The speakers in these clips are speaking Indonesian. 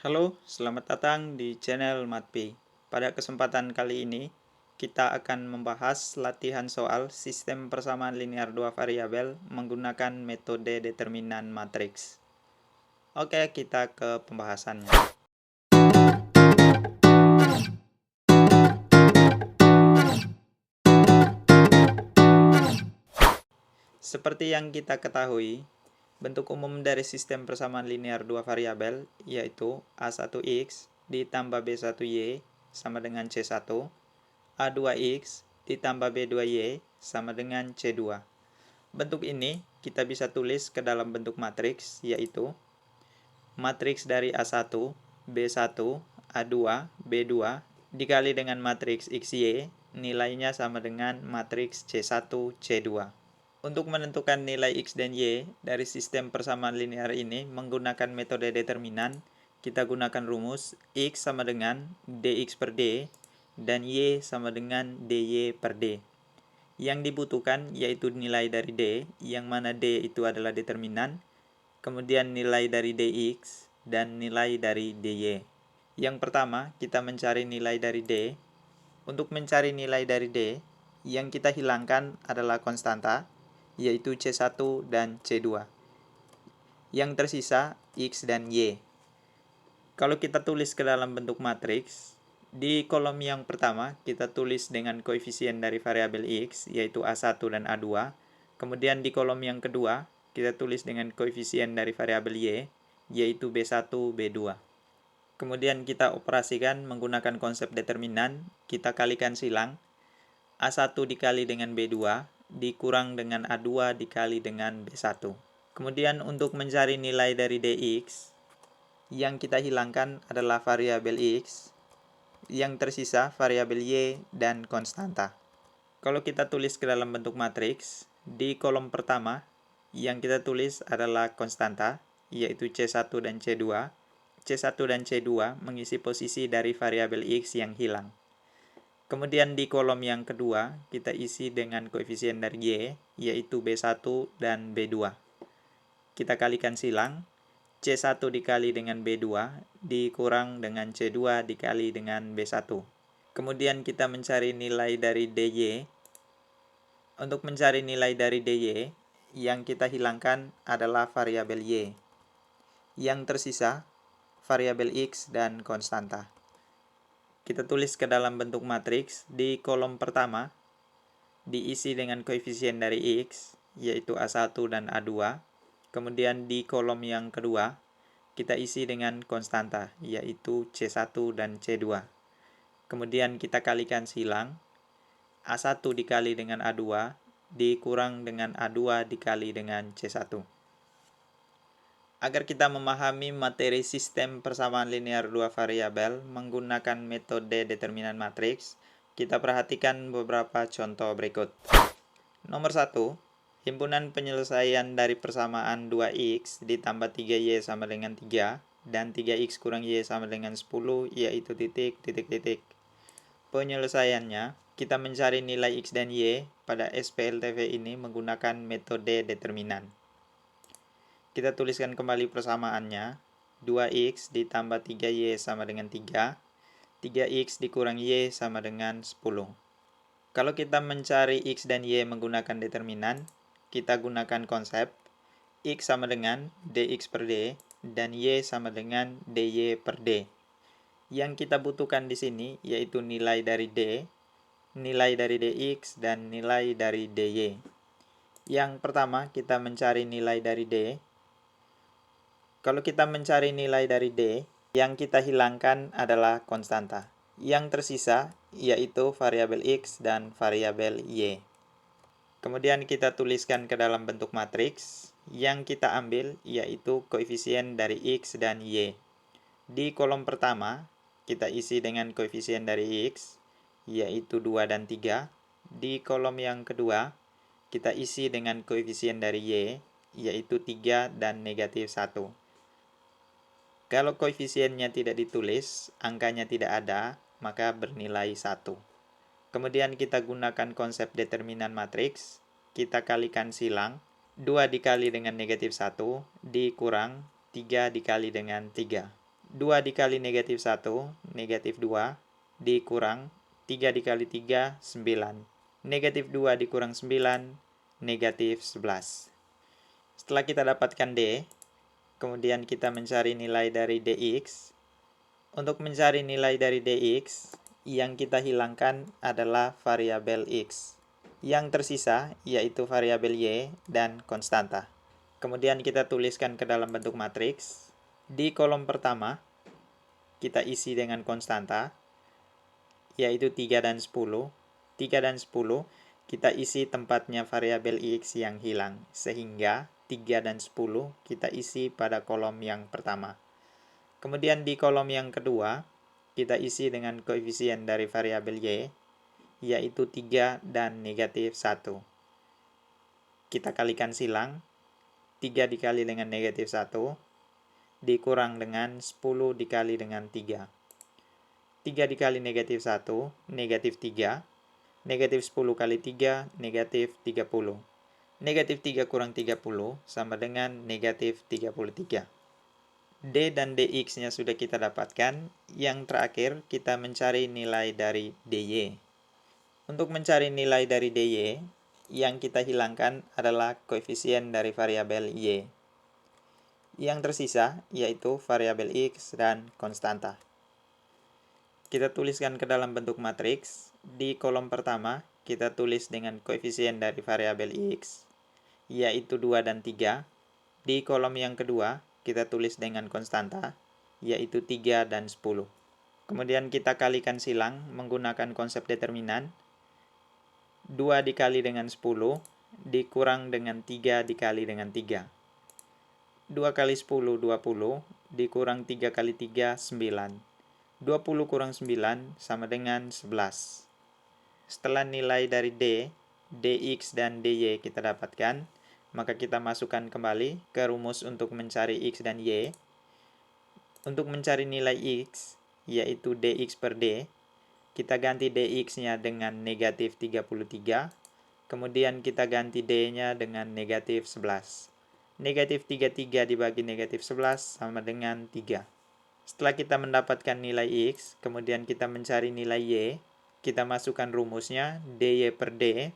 Halo, selamat datang di channel Matpi. Pada kesempatan kali ini, kita akan membahas latihan soal sistem persamaan linear dua variabel menggunakan metode determinan matriks. Oke, kita ke pembahasannya. Seperti yang kita ketahui, bentuk umum dari sistem persamaan linear dua variabel yaitu A1X ditambah B1Y sama dengan C1, A2X ditambah B2Y sama dengan C2. Bentuk ini kita bisa tulis ke dalam bentuk matriks, yaitu matriks dari A1, B1, A2, B2 dikali dengan matriks XY, nilainya sama dengan matriks C1, C2. Untuk menentukan nilai X dan Y dari sistem persamaan linear ini menggunakan metode determinan, kita gunakan rumus X sama dengan dx per d dan Y sama dengan dy per d. Yang dibutuhkan yaitu nilai dari D, yang mana D itu adalah determinan, kemudian nilai dari dx dan nilai dari dy. Yang pertama, kita mencari nilai dari D. Untuk mencari nilai dari D, yang kita hilangkan adalah konstanta, yaitu C1 dan C2. Yang tersisa X dan Y. Kalau kita tulis ke dalam bentuk matriks, di kolom yang pertama kita tulis dengan koefisien dari variabel X, yaitu A1 dan A2. Kemudian di kolom yang kedua kita tulis dengan koefisien dari variabel Y, yaitu B1, B2. Kemudian kita operasikan menggunakan konsep determinan, kita kalikan silang. A1 dikali dengan B2 dikurang dengan A2 dikali dengan B1. Kemudian untuk mencari nilai dari dx, yang kita hilangkan adalah variabel X, yang tersisa variabel Y dan konstanta. Kalau kita tulis ke dalam bentuk matriks, di kolom pertama yang kita tulis adalah konstanta, yaitu C1 dan C2. C1 dan C2 mengisi posisi dari variabel X yang hilang. Kemudian di kolom yang kedua, kita isi dengan koefisien dari Y, yaitu B1 dan B2. Kita kalikan silang, C1 dikali dengan B2 dikurang dengan C2 dikali dengan B1. Kemudian kita mencari nilai dari dy. Untuk mencari nilai dari dy, yang kita hilangkan adalah variabel Y. Yang tersisa, variabel X dan konstanta. Kita tulis ke dalam bentuk matriks, di kolom pertama diisi dengan koefisien dari X, yaitu A1 dan A2. Kemudian di kolom yang kedua kita isi dengan konstanta, yaitu C1 dan C2. Kemudian kita kalikan silang, A1 dikali dengan A2 dikurang dengan A2 dikali dengan C1. Agar kita memahami materi sistem persamaan linear dua variabel menggunakan metode determinan matriks, kita perhatikan beberapa contoh berikut. Nomor 1, himpunan penyelesaian dari persamaan 2x ditambah 3y sama dengan 3 dan 3x kurang y sama dengan 10, yaitu titik. Penyelesaiannya, kita mencari nilai x dan y pada SPLTV ini menggunakan metode determinan. Kita tuliskan kembali persamaannya, 2x ditambah 3y sama dengan 3, 3x dikurang y sama dengan 10. Kalau kita mencari x dan y menggunakan determinan, kita gunakan konsep x sama dengan dx per d dan y sama dengan dy per d. Yang kita butuhkan di sini yaitu nilai dari d, nilai dari dx, dan nilai dari dy. Yang pertama kita mencari nilai dari d. Kalau kita mencari nilai dari D, yang kita hilangkan adalah konstanta. Yang tersisa yaitu variabel X dan variabel Y. Kemudian kita tuliskan ke dalam bentuk matriks. Yang kita ambil yaitu koefisien dari X dan Y. Di kolom pertama, kita isi dengan koefisien dari X, yaitu 2 dan 3. Di kolom yang kedua, kita isi dengan koefisien dari Y, yaitu 3 dan negatif 1. Kalau koefisiennya tidak ditulis, angkanya tidak ada, maka bernilai 1. Kemudian kita gunakan konsep determinan matriks, kita kalikan silang, 2 dikali dengan negatif 1 dikurang 3 dikali dengan 3. 2 dikali negatif 1, negatif 2, dikurang 3 dikali 3, 9. Negatif 2 dikurang 9, negatif 11. Setelah kita dapatkan D, kemudian kita mencari nilai dari dx. Untuk mencari nilai dari dx, yang kita hilangkan adalah variabel x. Yang tersisa yaitu variabel y dan konstanta. Kemudian kita tuliskan ke dalam bentuk matriks. Di kolom pertama, kita isi dengan konstanta, yaitu 3 dan 10. 3 dan 10, kita isi tempatnya variabel x yang hilang. Sehingga 3 dan 10 kita isi pada kolom yang pertama. Kemudian di kolom yang kedua, kita isi dengan koefisien dari variabel y, yaitu 3 dan negatif 1. Kita kalikan silang, 3 dikali dengan negatif 1, dikurang dengan 10 dikali dengan 3. 3 dikali negatif 1, negatif 3. Negatif 10 kali 3, negatif 30. Negatif 3 kurang 30 sama dengan negatif 33. D dan dx-nya sudah kita dapatkan. Yang terakhir, kita mencari nilai dari dy. Untuk mencari nilai dari dy, yang kita hilangkan adalah koefisien dari variabel y. Yang tersisa yaitu variabel x dan konstanta. Kita tuliskan ke dalam bentuk matriks. Di kolom pertama, kita tulis dengan koefisien dari variabel x, yaitu 2 dan 3. Di kolom yang kedua, kita tulis dengan konstanta, yaitu 3 dan 10. Kemudian kita kalikan silang menggunakan konsep determinan. 2 dikali dengan 10, dikurang dengan 3 dikali dengan 3. 2 kali 10, 20, dikurang 3 kali 3, 9. 20 kurang 9 sama dengan 11. Setelah nilai dari D, dx dan dy kita dapatkan, maka kita masukkan kembali ke rumus untuk mencari x dan y. Untuk mencari nilai x, yaitu dx per d, kita ganti dx-nya dengan negatif 33, kemudian kita ganti d-nya dengan negatif 11. Negatif 33 dibagi negatif 11 sama dengan 3. Setelah kita mendapatkan nilai x, kemudian kita mencari nilai y, kita masukkan rumusnya dy per d.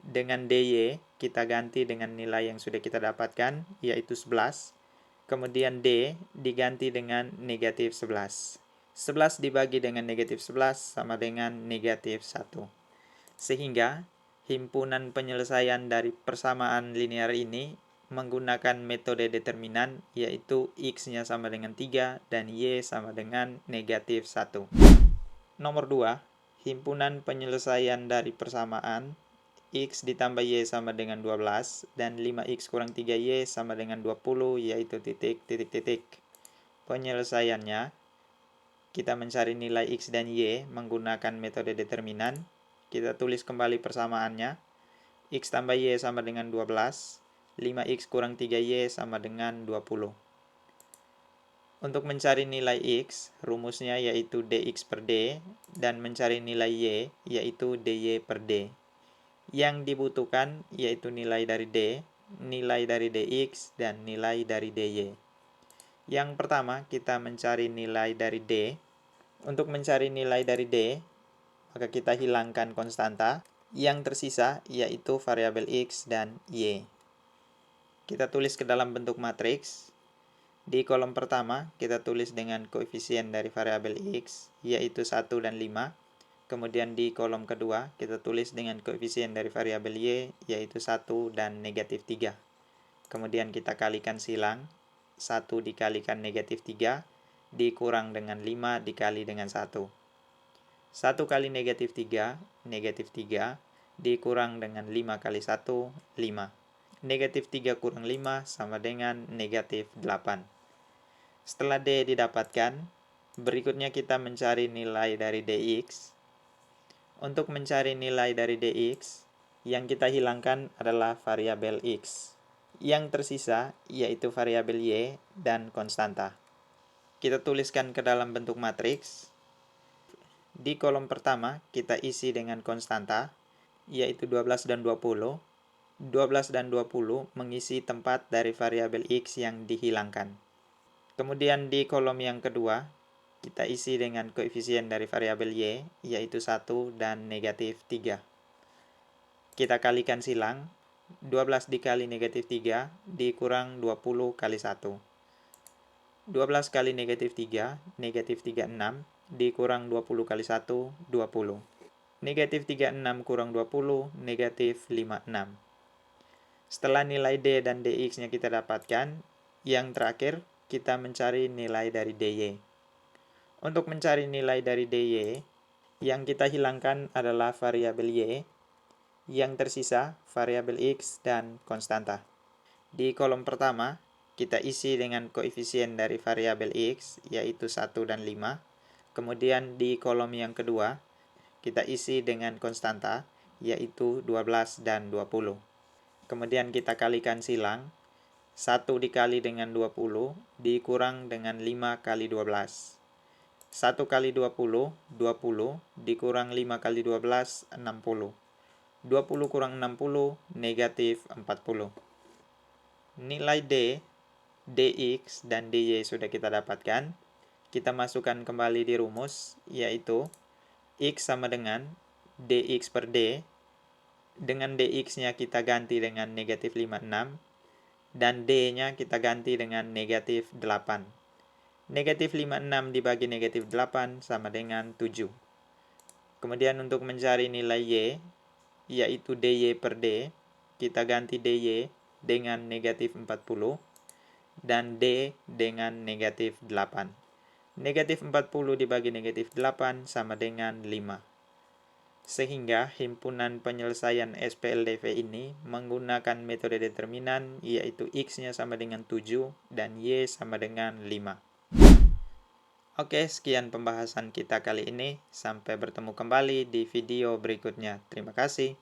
Dengan dy, kita ganti dengan nilai yang sudah kita dapatkan, yaitu 11. Kemudian d diganti dengan negatif 11. 11 dibagi dengan negatif 11 sama dengan negatif 1. Sehingga, himpunan penyelesaian dari persamaan linear ini menggunakan metode determinan, yaitu x-nya sama dengan 3 dan y sama dengan negatif 1. Nomor 2, himpunan penyelesaian dari persamaan x ditambah y sama dengan 12 dan 5x kurang 3y sama dengan 20, yaitu titik. Penyelesaiannya, kita mencari nilai x dan y menggunakan metode determinan. Kita tulis kembali persamaannya. X tambah y sama dengan 12. 5x kurang 3y sama dengan 20. Untuk mencari nilai x, rumusnya yaitu dx per d, dan mencari nilai y, yaitu dy per d. Yang dibutuhkan yaitu nilai dari d, nilai dari dx, dan nilai dari dy. Yang pertama, kita mencari nilai dari d. Untuk mencari nilai dari d, maka kita hilangkan konstanta. Yang tersisa yaitu variabel x dan y. Kita tulis ke dalam bentuk matriks. Di kolom pertama, kita tulis dengan koefisien dari variabel x, yaitu 1 dan 5. Kemudian di kolom kedua, kita tulis dengan koefisien dari variabel y, yaitu 1 dan negatif 3. Kemudian kita kalikan silang, 1 dikalikan negatif 3, dikurang dengan 5 dikali dengan 1. 1 kali negatif 3, negatif 3, dikurang dengan 5 kali 1, 5. Negatif 3 kurang 5 sama dengan negatif 8. Setelah D didapatkan, berikutnya kita mencari nilai dari dx. Untuk mencari nilai dari dx, yang kita hilangkan adalah variabel x. Yang tersisa yaitu variabel y dan konstanta. Kita tuliskan ke dalam bentuk matriks. Di kolom pertama, kita isi dengan konstanta, yaitu 12 dan 20. 12 dan 20 mengisi tempat dari variabel x yang dihilangkan. Kemudian di kolom yang kedua, kita isi dengan koefisien dari variabel Y, yaitu 1 dan negatif 3. Kita kalikan silang, 12 dikali negatif 3 dikurang 20 kali 1. 12 kali negatif 3, negatif 36, dikurang 20 kali 1, 20. Negatif 36 kurang 20, negatif 56. Setelah nilai D dan DX-nya kita dapatkan, yang terakhir kita mencari nilai dari DY. Untuk mencari nilai dari DY, yang kita hilangkan adalah variabel Y, yang tersisa variabel X dan konstanta. Di kolom pertama, kita isi dengan koefisien dari variabel X, yaitu 1 dan 5. Kemudian di kolom yang kedua, kita isi dengan konstanta, yaitu 12 dan 20. Kemudian kita kalikan silang, 1 dikali dengan 20 dikurang dengan 5 kali 12. 1 kali 20, 20, dikurang 5 kali 12, 60. 20 kurang 60, negatif 40. Nilai D, DX, dan DY sudah kita dapatkan. Kita masukkan kembali di rumus, yaitu X sama dengan DX per D. Dengan DX-nya kita ganti dengan negatif 56, dan D-nya kita ganti dengan negatif 8. Negatif 56 dibagi negatif 8 sama dengan 7. Kemudian untuk mencari nilai Y, yaitu DY per D, kita ganti DY dengan negatif 40, dan D dengan negatif 8. Negatif 40 dibagi negatif 8 sama dengan 5. Sehingga himpunan penyelesaian SPLDV ini menggunakan metode determinan, yaitu X-nya sama dengan 7 dan Y sama dengan 5. Oke, sekian pembahasan kita kali ini. Sampai bertemu kembali di video berikutnya. Terima kasih.